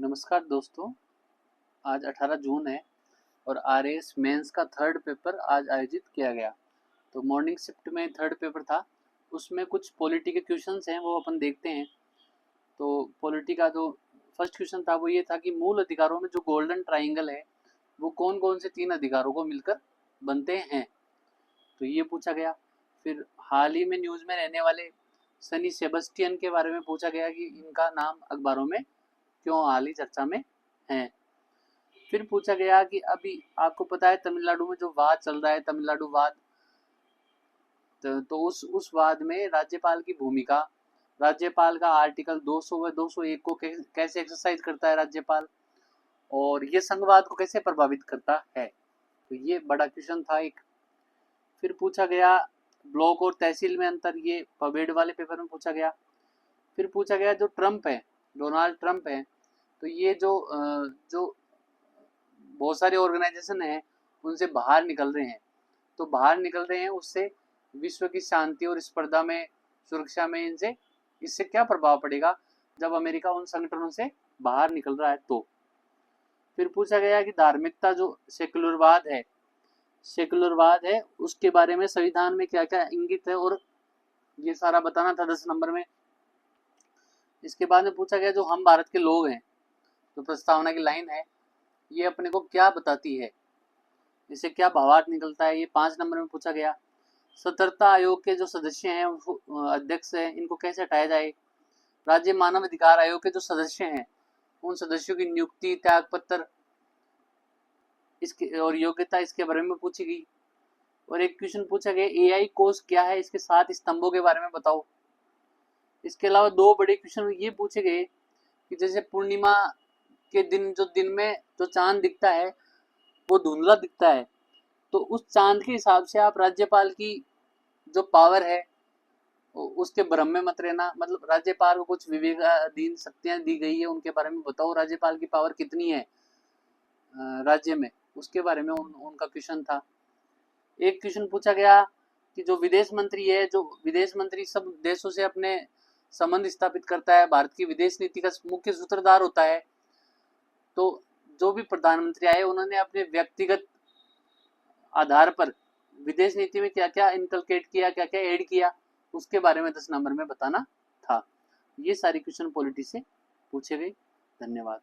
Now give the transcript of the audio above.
नमस्कार दोस्तों, आज 18 जून है और आरएएस मेंस का थर्ड पेपर आज आयोजित किया गया। तो मॉर्निंग शिफ्ट में थर्ड पेपर था, उसमें कुछ पॉलिटी के क्वेश्चंस हैं वो अपन देखते हैं। तो पॉलिटी का जो फर्स्ट क्वेश्चन था वो ये था कि मूल अधिकारों में जो गोल्डन ट्राइंगल है वो कौन कौन से 3 अधिकारों को मिलकर बनते हैं, तो ये पूछा गया। फिर हाल ही में न्यूज़ में रहने वाले सनी सेबेस्टियन के बारे में पूछा गया कि इनका नाम अखबारों में क्यों हाल ही चर्चा में है। फिर पूछा गया कि अभी आपको पता है तमिलनाडु में जो वाद चल रहा है, तमिलनाडु वाद, तो उस वाद में राज्यपाल की भूमिका, राज्यपाल का आर्टिकल 200 व 201 को कैसे एक्सरसाइज करता है राज्यपाल, और ये संघवाद को कैसे प्रभावित करता है। तो ये बड़ा क्वेश्चन था एक। फिर पूछा गया ब्लॉक और तहसील में अंतर, ये पवेड वाले पेपर में पूछा गया। फिर पूछा गया जो ट्रम्प है, डोनाल्ड ट्रम्प है, तो ये जो बहुत सारे ऑर्गेनाइजेशन हैं उनसे बाहर निकल रहे हैं, तो बाहर निकल रहे हैं उससे विश्व की शांति और स्पर्धा में, सुरक्षा में इससे क्या प्रभाव पड़ेगा जब अमेरिका उन संगठनों से बाहर निकल रहा है। तो फिर पूछा गया कि धार्मिकता जो सेकुलरवाद है उसके बारे में संविधान में क्या क्या इंगित है, और ये सारा बताना था 10 नंबर में। इसके बाद में पूछा गया जो हम भारत के लोग हैं, तो प्रस्तावना की लाइन है, ये अपने को क्या बताती है, इससे क्या भावार्थ निकलता है, ये 5 नंबर में पूछा गया। सतर्कता आयोग के जो सदस्य हैं, अध्यक्ष हैं, इनको कैसे हटाया जाए। राज्य मानव अधिकार आयोग के जो सदस्य हैं उन सदस्यों की नियुक्ति, त्यागपत्र, इसके और योग्यता, इसके बारे में पूछी गई। और एक क्वेश्चन पूछा गया एआई कोष क्या है, इसके 7 स्तंभों के बारे में बताओ। इसके अलावा 2 बड़े क्वेश्चन ये पूछे गए कि जैसे पूर्णिमा के दिन में जो चांद दिखता है वो धुंधला दिखता है, तो उस चांद के हिसाब से आप राज्यपाल की जो पावर है उसके भ्रम में मत रहना, मतलब राज्यपाल को कुछ विवेकाधीन शक्तियां दी गई है, उनके बारे में बताओ, राज्यपाल की पावर कितनी है राज्य में, उसके बारे में उनका क्वेश्चन था। एक क्वेश्चन पूछा गया कि जो विदेश मंत्री है, जो विदेश मंत्री सब देशों से अपने संबंध स्थापित करता है, भारत की विदेश नीति का मुख्य सूत्रधार होता है, तो जो भी प्रधानमंत्री आए उन्होंने अपने व्यक्तिगत आधार पर विदेश नीति में क्या क्या इनकलकेट किया, क्या क्या ऐड किया, उसके बारे में 10 नंबर में बताना था। ये सारी क्वेश्चन पॉलिटी से पूछे गए। धन्यवाद।